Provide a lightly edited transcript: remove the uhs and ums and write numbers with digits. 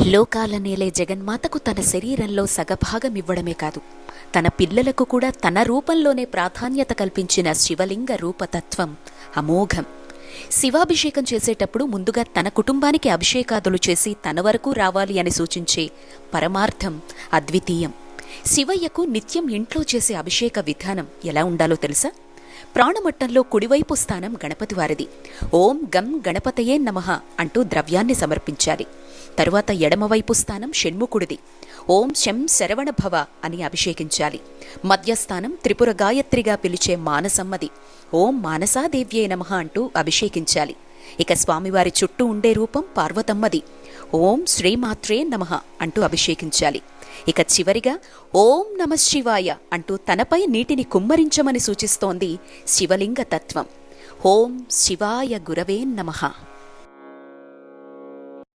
లోకాల నేలే జగన్మాతకు తన శరీరంలో సగభాగం ఇవ్వడమే కాదు, తన పిల్లలకు కూడా తన రూపంలోనే ప్రాధాన్యత కల్పించిన శివలింగ రూపతత్వం అమోఘం. శివాభిషేకం చేసేటప్పుడు ముందుగా తన కుటుంబానికి అభిషేకాదులు చేసి తన వరకు రావాలి అని సూచించే పరమార్థం అద్వితీయం. శివయ్యకు నిత్యం ఇంట్లో చేసే అభిషేక విధానం ఎలా ఉండాలో తెలుసా? ప్రాణమట్టంలో కుడివైపు స్థానం గణపతివారిది. ఓం గం గణపతయే నమః అంటూ ద్రవ్యాన్ని సమర్పించాలి. తరువాత ఎడమవైపు స్థానం షణ్ముఖుడిది. ఓం శం శరవణ భవ అని అభిషేకించాలి. మధ్యస్థానం త్రిపుర గాయత్రిగా పిలిచే మానసమ్మది. ఓం మానసాదేవ్యే నమః అంటూ అభిషేకించాలి. ఇక స్వామివారి చుట్టూ ఉండే రూపం పార్వతమ్మది. ఓం శ్రీమాత్రే నమః అంటూ అభిషేకించాలి. ఇక చివరిగా ఓం నమః శివాయ అంటూ తనపై నీటిని కుమ్మరించమని సూచిస్తోంది శివలింగ తత్వం. ఓం శివాయ గురవే నమః.